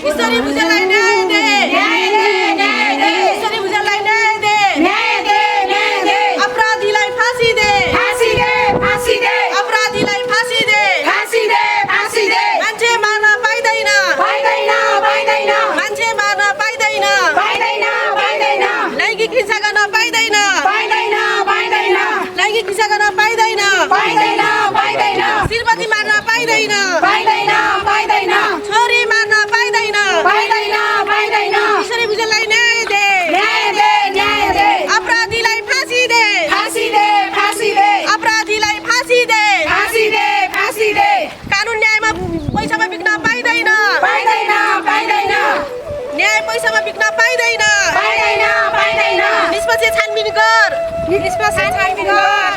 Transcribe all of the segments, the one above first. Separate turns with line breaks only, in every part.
किशोरी भुजेललाई न्याय दे न्याय दे न्याय दे किशोरी भुजेललाई न्याय दे न्याय दे न्याय दे अपराधीलाई फाँसी दे फाँसी दे फाँसी दे अपराधीलाई फाँसी दे फाँसी दे फाँसी दे मान्छे मार्न पाइदैन पाइदैन पाइदैन मान्छे मार्न पाइदैन पाइदैन पाइदैन लैंगिक हिंसा गर्न पाइदैन पाइदैन पाइदैन लैंगिक हिंसा गर्न पाइदैन पाइदैन पाइदैन श्रीमती मार्न पाइदैन पाइदैन पाइदैन छोरी मार्न पाइदैन पाइदैन पाइदैन किशोरी भुजेललाई न्याय दे न्याय दे न्याय दे अपराधीलाई फाँसी दे फाँसी दे फाँसी दे अपराधीलाई फाँसी दे फाँसी दे फाँसी दे कानुन न्यायमा पैसामा बिक्न पाइदैन पाइदैन पाइदैन न्याय पैसामा बिक्न पाइदैन पाइदैन पाइदैन निष्पक्ष छानबिन गर निष्पक्ष छानबिन गर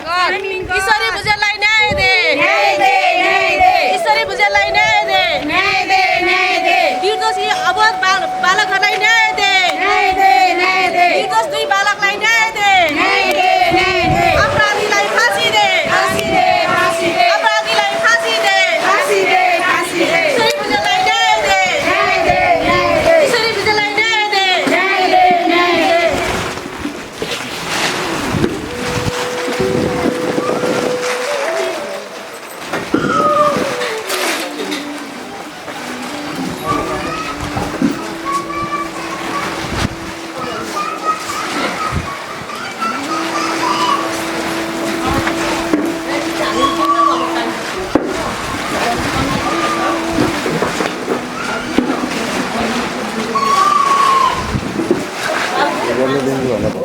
किशोरी भुजेललाई न्याय दे न्याय दे न्याय दे किशोरी भुजेललाई न्याय दे न्याय दे न्याय दे निर्दोषी अवध बालकहरूलाई न्याय दे न्याय दे न्याय दे निर्दोष दुई बालकलाई न्याय दे न्याय दे न्याय दे अपराधीलाई फाँसी दे फाँसी दे फाँसी दे अपराधीलाई फाँसी दे फाँसी दे फाँसी दे किशोरी भुजेललाई न्याय दे न्याय दे न्याय दे किशोरी भुजेललाई न्याय दे न्याय दे न्याय दे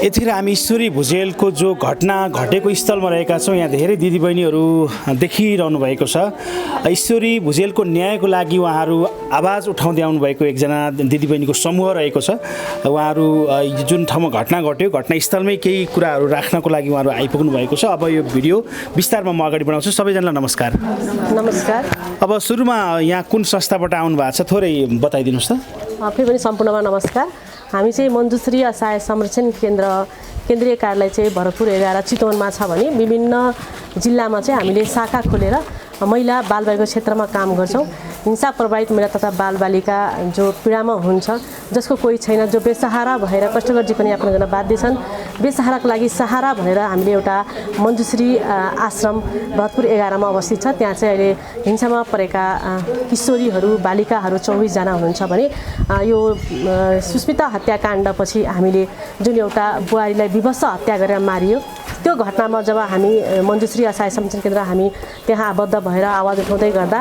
यतिखेर हामी ईश्वरी भुजेलको जो घटना घटेको स्थलमा रहेका छौँ। यहाँ धेरै दिदीबहिनीहरू देखिरहनु भएको छ। ईश्वरी भुजेलको न्यायको लागि उहाँहरू आवाज उठाउँदै आउनुभएको एकजना दिदीबहिनीको समूह रहेको छ। उहाँहरू जुन ठाउँमा घटना घट्यो घटनास्थलमै केही कुराहरू राख्नको लागि उहाँहरू आइपुग्नु भएको छ। अब यो भिडियो विस्तारमा म अगाडि बढाउँछु। सबैजनालाई नमस्कार।
नमस्कार।
अब सुरुमा यहाँ कुन संस्थाबाट आउनु भएको छ थोरै बताइदिनुहोस् त।
फेरि पनि सम्पूर्णमा नमस्कार। हामी चाहिँ मञ्जुश्री असहाय संरक्षण केन्द्रीय कार्यालय चाहिँ भरतपुर 11 चितवनमा छ भने विभिन्न जिल्लामा चाहिँ हामीले शाखा खोलेर महिला बालबालिका क्षेत्रमा काम गर्छौँ। हिंसा प्रभावित महिला तथा बालबालिका जो पीडामा हुन्छ, जसको कोही छैन, जो बेसहारा भएर कष्टकर जीवनयापन गर्न बाध्य छन्, बेसहाराको लागि सहारा भनेर हामीले एउटा मञ्जुश्री आश्रम भरतपुर 11 मा अवस्थित छ। त्यहाँ चाहिँ अहिले हिंसामा परेका किशोरीहरू बालिकाहरू 24 जना हुनुहुन्छ भने यो सुस्मिता हत्याकाण्डपछि हामीले जुन एउटा बुहारीलाई विवश हत्या गरेर मारियो, त्यो घटनामा जब हामी मञ्जुश्री असहाय संरक्षण केन्द्र हामी त्यहाँ आबद्ध भएर आवाज उठाउँदै गर्दा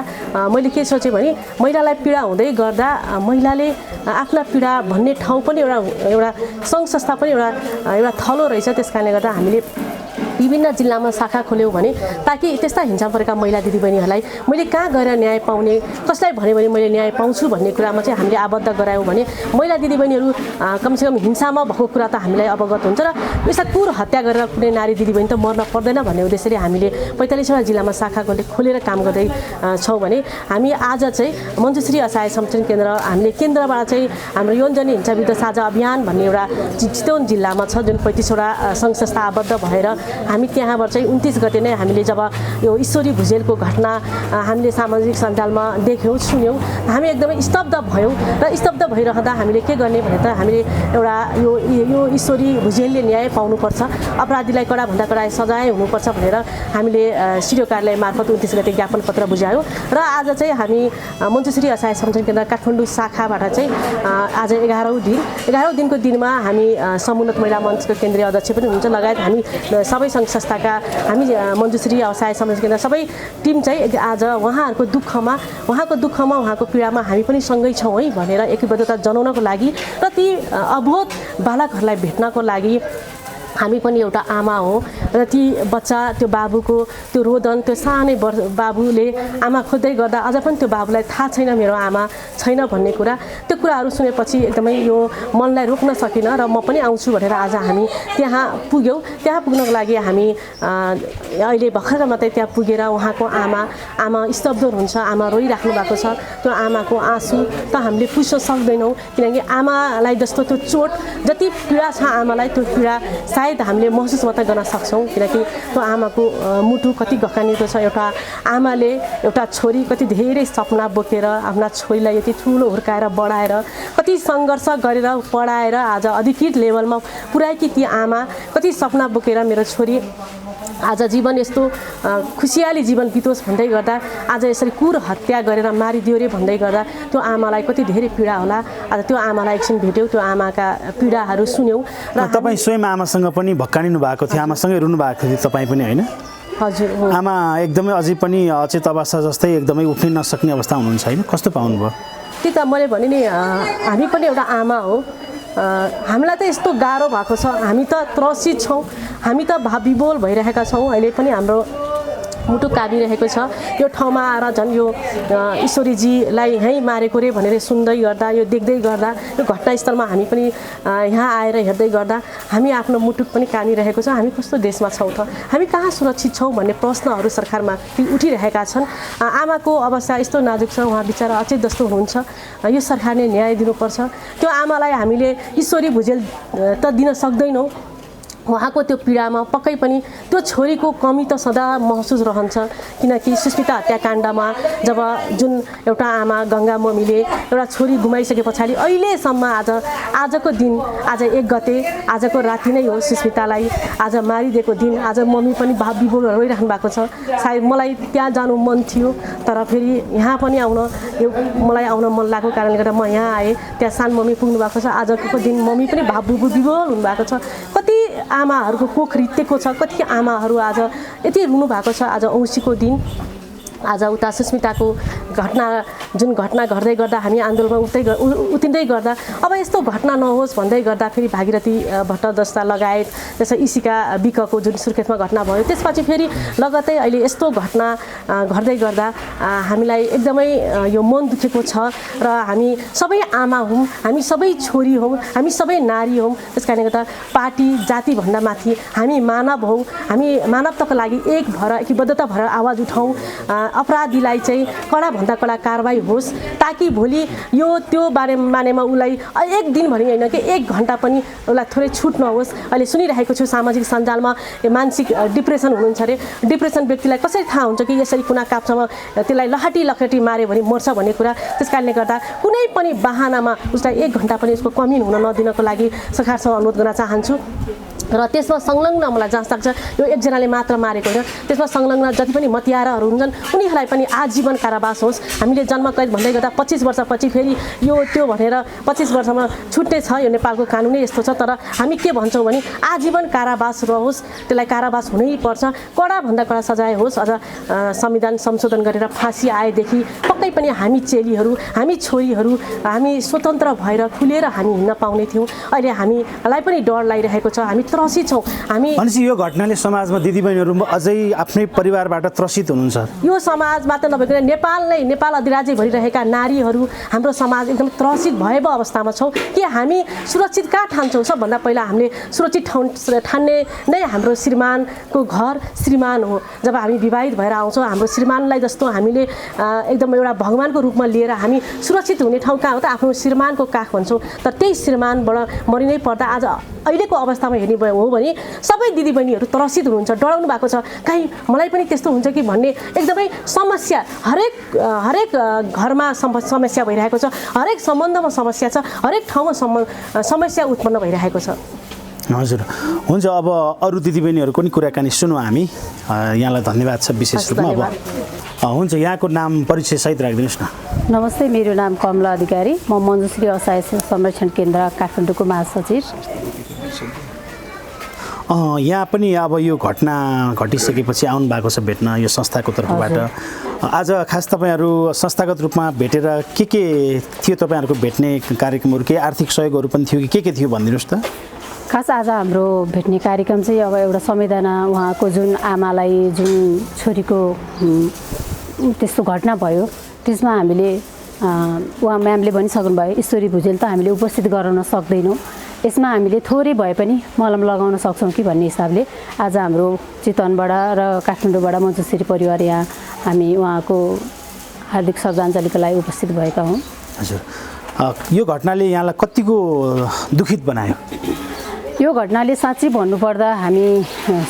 मैले के सोचेँ भने महिलालाई पीडा हुँदै गर्दा महिलाले आफ्ना पीडा भन्ने ठाउँ पनि एउटा सङ्घ संस्था पनि एउटा थलो रहेछ। त्यसकारणले गर्दा हामीले विभिन्न जिल्लामा शाखा खोल्यौँ भने ताकि त्यस्ता हिंसा परेका महिला दिदीबहिनीहरूलाई मैले कहाँ गएर न्याय पाउने, कसलाई भन्यो भने मैले न्याय पाउँछु भन्ने कुरामा चाहिँ हामीले आबद्ध गरायौँ भने महिला दिदीबहिनीहरू कमसेकम हिंसामा भएको कुरा त हामीलाई अवगत हुन्छ र यस्ता क्रूर हत्या गरेर कुनै नारी दिदीबहिनी त मर्न पर्दैन भन्ने उद्देश्यले हामीले 45वटा जिल्लामा शाखा खोलेर काम गर्दै छौँ भने हामी आज चाहिँ मञ्जुश्री असहाय संरक्षण केन्द्र हामीले केन्द्रबाट चाहिँ हाम्रो यौनजन्य हिंसा विरुद्ध साझा अभियान भन्ने एउटा चितवन जिल्लामा छ, जुन 35वटा सङ्घ संस्था आबद्ध भएर हामी त्यहाँबाट चाहिँ 29 गते नै हामीले जब यो ईश्वरी भुजेलको घटना हामीले सामाजिक सञ्जालमा देख्यौँ सुन्यौँ, हामी एकदमै स्तब्ध भयौँ र स्तब्ध भइरहँदा हामीले के गर्ने भने त हामीले एउटा यो ईश्वरी भुजेलले न्याय पाउनुपर्छ, अपराधीलाई कडाभन्दा कडा सजाय हुनुपर्छ भनेर हामीले सिडिओ कार्यालय मार्फत 29 गते ज्ञापन पत्र बुझायौँ र आज चाहिँ हामी मञ्जुश्री असहाय संरक्षण केन्द्र काठमाडौँ शाखाबाट चाहिँ आज 11औं दिनको दिनमा हामी समुन्नत महिला मञ्चको केन्द्रीय अध्यक्ष पनि हुनुहुन्छ, लगायत हामी सबै सङ्घ संस्थाका हामी मञ्जुश्री असहाय संरक्षण केन्द्र सबै टिम चाहिँ आज उहाँको दुःखमा उहाँको पीडामा हामी पनि सँगै छौँ है भनेर एकबद्धता जनाउनको लागि र ती अबोध बालकहरूलाई भेट्नको लागि हामी पनि एउटा आमा हो र ती बच्चा त्यो बाबुको त्यो रोदन, त्यो सानै बाबुले आमा खोज्दै गर्दा अझ पनि त्यो बाबुलाई थाहा छैन मेरो आमा छैन भन्ने कुरा, त्यो कुराहरू सुनेपछि एकदमै यो मनलाई रोक्न सकिनँ र म पनि आउँछु भनेर आज हामी त्यहाँ पुग्यौँ। त्यहाँ पुग्नको लागि हामी अहिले भर्खर मात्रै त्यहाँ पुगेर उहाँको आमा स्तब्ध हुनुहुन्छ, आमा रोइराख्नु भएको छ। त्यो आमाको आँसु त हामीले पुस्न सक्दैनौँ, किनकि आमालाई जस्तो त्यो चोट जति पीडा छ आमालाई त्यो पीडा सायद हामीले महसुस मात्रै गर्न सक्छौँ किनकि त्यो आमाको मुटु कति गकानिएको छ। एउटा आमाले एउटा छोरी कति धेरै सपना बोकेर आफ्ना छोरीलाई यति ठुलो हुर्काएर बढाएर कति सङ्घर्ष गरेर पढाएर आज अधिकृत लेभलमा पुर्याएकी ती आमा कति सपना बोकेर मेरो छोरी आज जीवन यस्तो खुसियाली जीवन बितोस् भन्दै गर्दा आज यसरी क्रूर हत्या गरेर मारिदियो रे भन्दै गर्दा त्यो आमालाई कति धेरै पीडा होला। आज त्यो आमालाई एकछिन भेट्यौँ, त्यो आमाका पीडाहरू सुन्यौँ। र
तपाईँ स्वयं आमासँग पनि भक्कानिनु भएको थियो, आमासँगै रुनु भएको थियो तपाईँ पनि होइन?
हजुर,
आमा एकदमै अझै पनि अचेत अवस्था जस्तै एकदमै उठ्नै नसक्ने अवस्था हुनुहुन्छ होइन? कस्तो पाउनुभयो?
त्यही त मैले भने नि हामी पनि एउटा आमा हो। हामीलाई त यस्तो गाह्रो भएको छ, हामी त त्रसित छौँ, हामी त भावविभोल भइरहेका छौँ। अहिले पनि हाम्रो मुटु काबिरहेको छ। यो ठाउँमा आएर झन् यो ईश्वरीजीलाई यहीँ मारेको रे भनेर सुन्दै गर्दा, यो देख्दै गर्दा, यो घटनास्थलमा हामी पनि यहाँ आएर हेर्दै गर्दा हामी आफ्नो मुटु पनि काबिरहेको छ। हामी कस्तो देशमा छौँ त, हामी कहाँ सुरक्षित छौँ भन्ने प्रश्नहरू सरकारमा उठिरहेका छन्। आमाको अवस्था यस्तो नाजुक छ, उहाँ बिचरा अचेत जस्तो हुनुहुन्छ। यो सरकारले न्याय दिनुपर्छ। त्यो आमालाई हामीले ईश्वरी भुजेल त दिन सक्दैनौँ। उहाँको त्यो पीडामा पक्कै पनि त्यो छोरीको कमी त सदा महसुस रहन्छ किनकि सुस्मिता हत्याकाण्डमा जब जुन एउटा आमा गङ्गा मम्मीले एउटा छोरी गुमाइसके पछाडि अहिलेसम्म आजको दिन, आज 1 गते आजको राति नै हो सुस्मितालाई आज मारिदिएको दिन। आज मम्मी पनि भावविभोल रोइराख्नु भएको छ। सायद मलाई त्यहाँ जानु मन थियो तर फेरि यहाँ पनि मलाई आउन मन लागेको कारणले गर्दा म यहाँ आएँ। त्यहाँ सानो मम्मी पुग्नु भएको छ। आजको दिन मम्मी पनि भावविभोल हुनुभएको छ। कति आमाहरूको कोख रित्तेको छ, कति आमाहरू आज यति रुनु भएको छ। आज औँसीको दिन आज उता सुस्मिताको जुन घटना घट्दै गर्दा हामी आन्दोलनमा उत्रिँदै गर्दा अब यस्तो घटना नहोस् भन्दै गर्दा फेरि भागीरथी भट्ट जस्ता लगायत जस्तो इसिका बिकको जुन सुर्खेतमा घटना भयो त्यसपछि फेरि लगत्तै अहिले यस्तो घटना घट्दै गर्दा हामीलाई एकदमै यो मन दुखेको छ। र हामी सबै आमा हौँ, हामी सबै छोरी हौँ, हामी सबै नारी हौँ। त्यस कारणले गर्दा पार्टी जातिभन्दा माथि हामी मानव हौँ। हामी मानवताको लागि एक भएर एकीबद्धता भएर आवाज उठाउँ। अपराधीलाई चाहिँ कडाभन्दा कडा कारबाही होस् ताकि भोलि यो त्यो बारेमा उसलाई एक दिनभरि होइन कि 1 घन्टा पनि उसलाई थोरै छुट नहोस्। अहिले सुनिरहेको छु सामाजिक सञ्जालमा मानसिक डिप्रेसन हुनुहुन्छ अरे। डिप्रेसन व्यक्तिलाई कसरी थाहा हुन्छ कि यसरी कुना काप्चामा त्यसलाई लखटी मार्यो भने मर्छ भन्ने कुरा। त्यस कारणले गर्दा कुनै पनि बाहनामा उसलाई 1 घन्टा पनि उसको कमी हुन नदिनको लागि सरकारसँग अनुरोध गर्न चाहन्छु। र त्यसमा संलग्न मलाई जहाँ लाग्छ यो एकजनाले मात्र मारेको होइन, त्यसमा संलग्न जति पनि मतियाराहरू हुन्छन् उनीहरूलाई पनि आजीवन कारावास होस्। हामीले जन्म कैद भन्दै गर्दा 25 वर्षपछि फेरि यो त्यो भनेर 25 वर्षमा छुट्ने छ, यो नेपालको कानुनै यस्तो छ। तर हामी के भन्छौँ भने आजीवन कारावास रहोस्, त्यसलाई कारावास हुनैपर्छ, कडाभन्दा कडा सजाय होस्। अझ संविधान संशोधन गरेर फाँसी आएदेखि पक्कै पनि हामी चेलीहरू, हामी छोरीहरू हामी स्वतन्त्र भएर खुलेर हामी हिँड्न पाउने थियौँ। अहिले हामीलाई पनि डर लागिरहेको छ, हामी त्रसित छौँ। हामी
भनेपछि यो घटनाले समाजमा दिदीबहिनीहरू अझै आफ्नै परिवारबाट त्रसित हुनुहुन्छ।
यो समाज मात्र नभइकन नेपाल अधिराज्य भरिरहेका नारीहरू हाम्रो समाज एकदम त्रसित भएको अवस्थामा छौँ कि हामी सुरक्षित कहाँ ठान्छौँ। सबभन्दा पहिला हामीले सुरक्षित ठान्ने नै हाम्रो श्रीमानको घर श्रीमान हो। जब हामी विवाहित भएर आउँछौँ हाम्रो श्रीमानलाई जस्तो हामीले एकदम एउटा भगवानको रूपमा लिएर हामी सुरक्षित हुने ठाउँ कहाँ हो त आफ्नो श्रीमानको काख भन्छौँ। तर त्यही श्रीमानबाट मरिनै पर्दा आज अहिलेको अवस्थामा हेर्ने हो भने सबै दिदीबहिनीहरू त्रसित हुनुहुन्छ, डराउनु भएको छ। कहीँ मलाई पनि त्यस्तो हुन्छ कि भन्ने एकदमै समस्या हरेक घरमा समस्या भइरहेको छ, हरेक सम्बन्धमा समस्या छ, हरेक ठाउँमा समस्या उत्पन्न भइरहेको छ।
हजुर हुन्छ। अब अरू दिदीबहिनीहरूको पनि कुराकानी सुनौँ हामी। यहाँलाई धन्यवाद छ विशेष रूपमा। अब हुन्छ, यहाँको नाम परिचय सहित राखिदिनुहोस् न।
नमस्ते, मेरो नाम कमला अधिकारी, म मञ्जुश्री असहाय संरक्षण केन्द्र काठमाडौँको महासचिव।
यहाँ पनि अब यो घटना घटिसकेपछि आउनु भएको छ भेट्न यो संस्थाको तर्फबाट। आज खास तपाईँहरू संस्थागत रूपमा भेटेर के थियो तपाईँहरूको भेट्ने कार्यक्रमहरू, के आर्थिक सहयोगहरू पनि थियो कि के थियो भनिदिनुहोस् त।
खास आज हाम्रो भेट्ने कार्यक्रम चाहिँ अब एउटा संवेदना, उहाँको जुन आमालाई जुन छोरीको त्यस्तो घटना भयो त्यसमा हामीले उहाँ म्यामले भनिसक्नुभयो ईश्वरी भुजेल त हामीले उपस्थित गराउन सक्दैनौँ, यसमा हामीले थोरै भए पनि मलम लगाउन सक्छौँ कि भन्ने हिसाबले आज हाम्रो चितवनबाट र काठमाडौँबाट मञ्जुश्री परिवार यहाँ हामी उहाँको हार्दिक श्रद्धाञ्जलीको लागि उपस्थित भएका हौँ।
हजुर, यो घटनाले यहाँलाई कतिको दुखित बनायो?
यो यो घटनाले साँच्चै भन्नुपर्दा हामी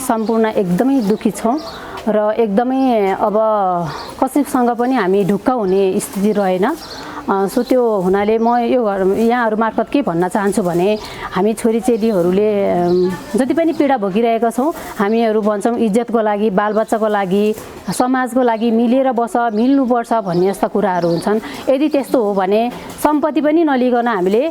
सम्पूर्ण एकदमै दुखी छौँ र एकदमै अब कसैसँग पनि हामी ढुक्क हुने स्थिति रहेन। सो त्यो हुनाले म यो यहाँहरू मार्फत के भन्न चाहन्छु भने हामी छोरीचेलीहरूले जति पनि पीडा भोगिरहेका छौँ हामीहरू भन्छौँ इज्जतको लागि बालबच्चाको लागि समाजको लागि मिलेर मिल्नुपर्छ भन्ने जस्ता कुराहरू हुन्छन्। यदि त्यस्तो हो भने सम्पत्ति पनि नलिकन हामीले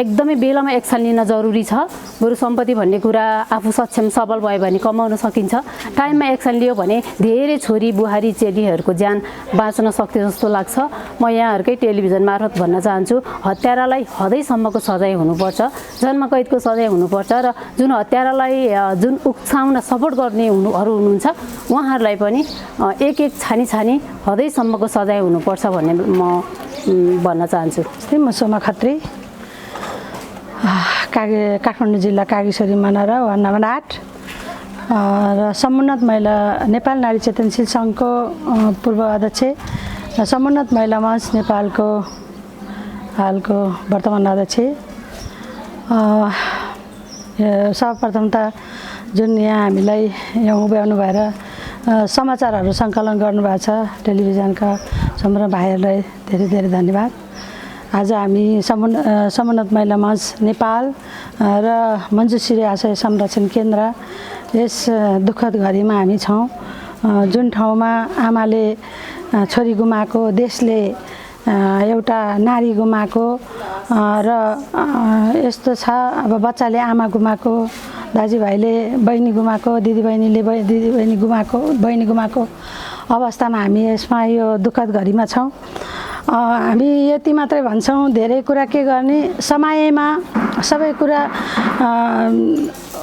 एकदमै बेलामा एक्सन लिन जरुरी छ। बरु सम्पत्ति भन्ने कुरा आफू सक्षम सबल भयो भने कमाउन सकिन्छ। टाइममा एक्सन लियो भने धेरै छोरी बुहारी चेलीहरूको ज्यान बाँच्न सक्थ्यो जस्तो लाग्छ। म यहाँहरूकै टेलिभिजन मार्फत भन्न चाहन्छु हत्यारालाई हदैसम्मको सजाय हुनुपर्छ, जन्मकैदको सजाय हुनुपर्छ र जुन हत्यारालाई जुन उक्साउन सपोर्ट गर्नेहरू हुनुहुन्छ उहाँहरूलाई पनि एक छानी छानी हदैसम्मको सजाय हुनुपर्छ भन्ने म भन्न चाहन्छु।
म सोमा खत्री, काठमाडौँ जिल्ला कागेश्वरी मनारा वार्ड नम्बर 8 र समुन्नत महिला नेपाल नारी चेतनशील सङ्घको पूर्व अध्यक्ष, समुन्नत महिला मञ्च नेपालको हालको वर्तमान अध्यक्ष। सर्वप्रथम त जुन यहाँ हामीलाई यहाँ उभ्याउनु भएर समाचारहरू सङ्कलन गर्नुभएको छ टेलिभिजनका सम्पूर्ण भाइहरूलाई धेरै धेरै धन्यवाद। आज हामी समुन्नत महिला मञ्च नेपाल र मञ्जुश्री आशय संरक्षण केन्द्र यस दुःखद घडीमा हामी छौँ। जुन ठाउँमा आमाले छोरी गुमाएको, देशले एउटा नारी गुमाएको र यस्तो छ अब बच्चाले आमा गुमाएको, दाजुभाइले बहिनी गुमाएको, दिदीबहिनीले बहिनी गुमाएको अवस्थामा हामी यसमा यो दुःखद घडीमा छौँ। हामी यति मात्रै भन्छौँ, धेरै कुरा के गर्ने, समयमा सबै कुरा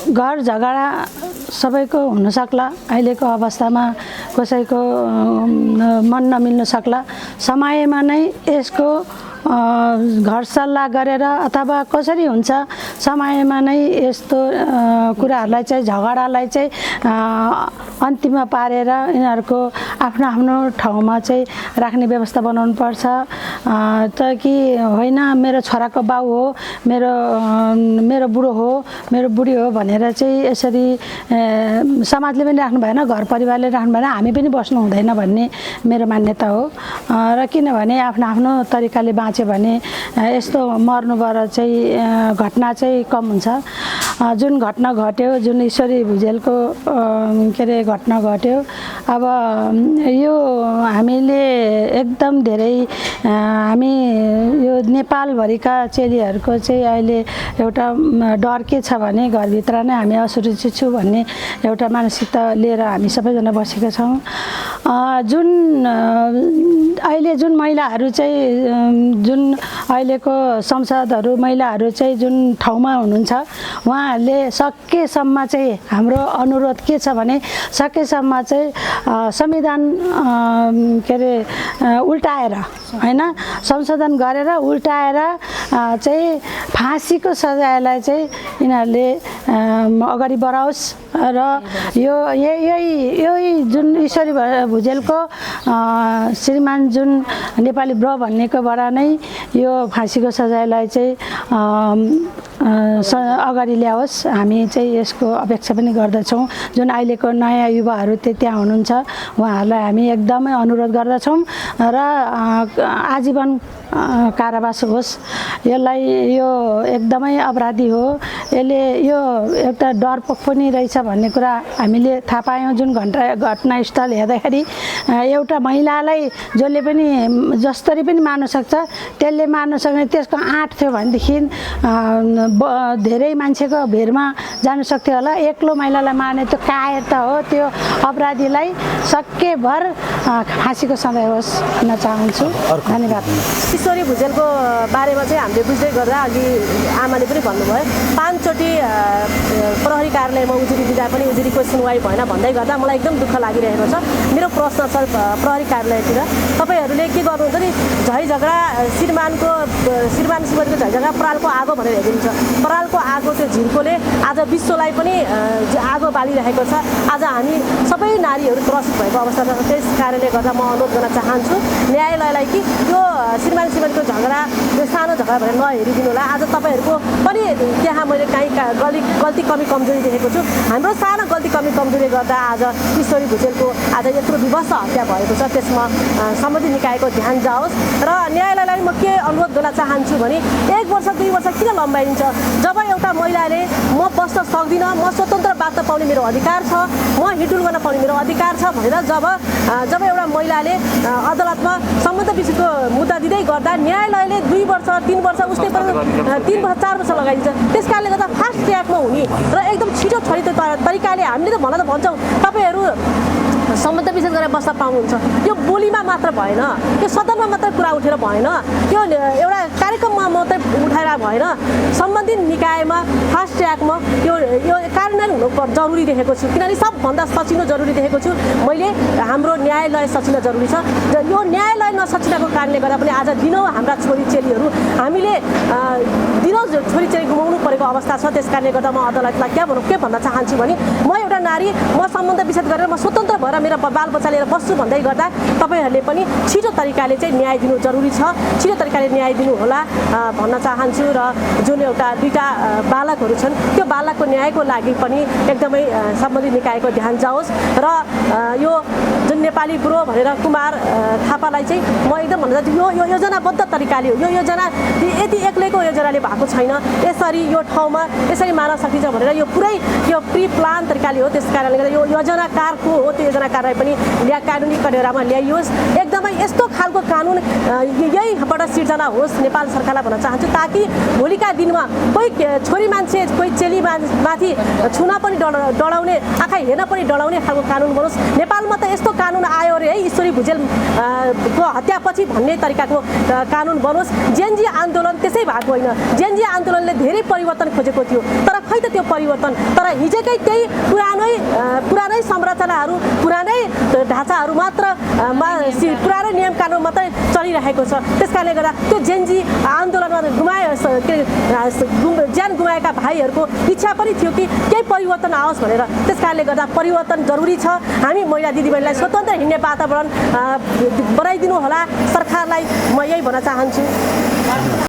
घर झगडा सबैको हुनसक्ला। अहिलेको अवस्थामा कसैको मन नमिल्न सक्ला। समयमा नै यसको घर सल्लाह गरेर अथवा कसरी हुन्छ समयमा नै यस्तो कुराहरूलाई चाहिँ झगडालाई चाहिँ अन्तिममा पारेर यिनीहरूको आफ्नो आफ्नो ठाउँमा चाहिँ राख्ने व्यवस्था बनाउनु पर्छ। त कि होइन मेरो छोराको बाउ हो, मेरो बुढो हो, मेरो बुढी हो भनेर चाहिँ यसरी समाजले पनि राख्नु भएन, घर परिवारले राख्नु भएन, हामी पनि बस्नु हुँदैन भन्ने मेरो मान्यता हो। र किनभने आफ्नो आफ्नो तरिकाले बाँच्यो भने यस्तो मर्नुबाट चाहिँ घटना चाहिँ कम हुन्छ। जुन घटना घट्यो, जुन ईश्वरी भुजेलको के अरे घटना घट्यो, अब यो हामीले एकदम धेरै हामी यो नेपालभरिका चेलीहरूको चाहिँ अहिले एउटा डर के छ भने घरभित्र नै हामी असुरक्षित छु भन्ने एउटा मानसिकता लिएर हामी सबैजना बसेका छौँ। जुन अहिले जुन महिलाहरू चाहिँ जुन अहिलेको संसदहरू महिलाहरू चाहिँ जुन ठाउँमा हुनुहुन्छ उहाँहरूले सकेसम्म चाहिँ हाम्रो अनुरोध के छ भने सकेसम्म चाहिँ संविधान के अरे उल्टाएर होइन संशोधन गरेर उल्टाएर चाहिँ फाँसीको सजायलाई चाहिँ यिनीहरूले अगाडि बढाओस् र यो यही जुन ईश्वरी भुजेलको श्रीमान जुन नेपाली ब्र भन्नेकोबाट नै यो फाँसीको सजायलाई चाहिँ अगाडि ल्याओस्। हामी चाहिँ यसको अपेक्षा पनि गर्दछौँ। जुन अहिलेको नयाँ युवाहरू त्यहाँ हुनुहुन्छ उहाँहरूलाई हामी एकदमै अनुरोध गर्दछौँ र आजीवन कारावास होस्। यसलाई यो एकदमै अपराधी हो, यसले यो एउटा डरपोक पनि रहेछ भन्ने कुरा हामीले थाहा पायौँ। जुन घटनास्थल हेर्दाखेरि एउटा महिलालाई जसले पनि जसरी पनि मार्न सक्छ त्यसले मार्न सक्ने, त्यसको आँट थियो भनेदेखि धेरै मान्छेको भिडमा जानु सक्थ्यो होला। एक्लो महिलालाई मार्ने त्यो कायरता हो। त्यो अपराधीलाई सकेभर फाँसीको सजाय होस् भन्न चाहन्छु। धन्यवाद।
ईश्वरी भुजेलको बारेमा चाहिँ हामीले बुझ्दै गर्दा अघि आमाले पनि भन्नुभयो 5 चोटि प्रहरी कार्यालयमा उजुरी दिँदा पनि उजुरीको सुनवाई भएन भन्दै गर्दा मलाई एकदम दुःख लागिरहेको छ। मेरो प्रश्न छ प्रहरी कार्यालयतिर, तपाईँहरूले के गर्नुहुन्छ नि झै झगडा श्रीमान श्रीमतीको झै झगडा परालको आगो भनेर हेरिन्छ। परालको आगो त्यो झिर्कोले आज विश्वलाई पनि आगो बालिरहेको छ। आज हामी सबै नारीहरू त्रसित भएको अवस्था छ। त्यस कारण कारणले गर्दा म अनुरोध गर्न चाहन्छु न्यायालयलाई कि यो श्रीमान श्रीमानको झगडा यो सानो झगडा भनेर नहेरिदिनु होला। आज तपाईँहरूको पनि त्यहाँ मैले काहीँ गल्ती कमी कमजोरी देखेको छु। हाम्रो सानो गल्ती कमी कमजोरीले गर्दा आज ईश्वरी भुजेलको आज यत्रो विवश हत्या भएको छ, त्यसमा सम्बन्धित निकायको ध्यान जाओस्। र न्यायालयलाई म के अनुरोध गर्न चाहन्छु भने 1 वर्ष 2 वर्ष किन लम्बाइन्छ? जब एउटा महिलाले म बस्न सक्दिनँ, म स्वतन्त्र बाँच्न पाउने मेरो अधिकार छ, म हिँडुल गर्न पाउने मेरो अधिकार छ भनेर जब एउटा महिलाले अदालतमा सम्बन्ध विषयको मुद्दा दिँदै गर्दा न्यायालयले 2 वर्ष 3 वर्ष उसले 3 वर्ष 4 वर्ष लगाइदिन्छ। त्यस कारणले गर्दा फास्ट ट्र्याकमा हुने र एकदम छिटो छरितो तरिकाले हामीले त भन्न त भन्छौँ तपाईँहरू सम्बन्ध विशेष गरेर बस्न पाउनुहुन्छ। यो बोलीमा मात्र भएन, यो सदनमा मात्र कुरा उठेर भएन, यो एउटा कार्यक्रममा मात्रै उठाएर भएन। सम्बन्धित निकायमा फास्ट ट्र्याकमा यो कार्यान्वयन हुनु जरुरी देखेको छु। किनभने सबभन्दा सचिलो जरुरी देखेको छु मैले, हाम्रो न्यायालय सचिलो जरुरी छ। यो न्यायालय नसचिलोको कारणले गर्दा पनि आज दिनौँ हाम्रा छोरीचेलीहरू हामीले दिनौँ छोरीचेली गुमाउनु परेको अवस्था छ। त्यस कारणले गर्दा म अदालतलाई के भन्न चाहन्छु भने म एउटा नारी, म सम्बन्ध विच्छेद गरेर म स्वतन्त्र भएर मेरो बालबच्चा लिएर बस्छु भन्दै गर्दा तपाईँहरूले पनि छिटो तरिकाले चाहिँ न्याय दिनु जरुरी छ, छिटो तरिकाले न्याय दिनु होला भन्न चाहन्छु। र जुन एउटा 2टा बालकहरू छन् त्यो बालकको न्यायको लागि पनि एकदमै सम्बन्धित निकायको ध्यान जाओस्। र यो जुन नेपाली बुढो भनेर कुमार थापालाई चाहिँ म एकदम भन्न चाहन्छु, यो योजनाबद्ध तरिकाले हो। यो योजना यति एक्लैको योजनाले भएको छैन, यसरी यो ठाउँमा यसरी मार्न सकिन्छ भनेर यो पुरै यो प्रि प्लान तरिकाले हो। त्यस कारणले गर्दा यो योजनाकारको हो, त्यो योजनाकारलाई पनि कानुनी कटेरामा ल्याइयोस्। एकदमै यस्तो खालको कानुन यहीँबाट सिर्जना होस् नेपाल सरकारलाई भन्न चाहन्छु, ताकि भोलिका दिनमा कोही छोरी मान्छे कोही चेली माथि छुन पनि डराउने, आँखा हेर्न पनि डराउने खालको कानुन बनोस्। नेपालमा त यस्तो कानुन आयो अरे है ईश्वरी भुजेल को हत्यापछि भन्ने तरिकाको कानुन बनोस्। जेनजी आन्दोलन त्यसै भएको होइन, जेनजी आन्दोलनले धेरै परिवर्तन खोजेको थियो, तर खै त त्यो परिवर्तन, तर हिजोकै त्यही पुरानै संरचनाहरू पुरानै ढाँचाहरू मात्र पुरानो नियम कानुन मात्रै चलिरहेको छ। त्यस कारणले गर्दा त्यो जेनजी आन्दोलनमा ज्यान गुमाएका भाइहरूको इच्छा पनि थियो कि केही परिवर्तन आओस् भनेर। त्यस कारणले गर्दा परिवर्तन जरुरी छ। हामी महिला दिदीबहिनीलाई स्वतन्त्र हिँड्ने वातावरण बनाइदिनु होला सरकारलाई, म यही भन्न चाहन्छु।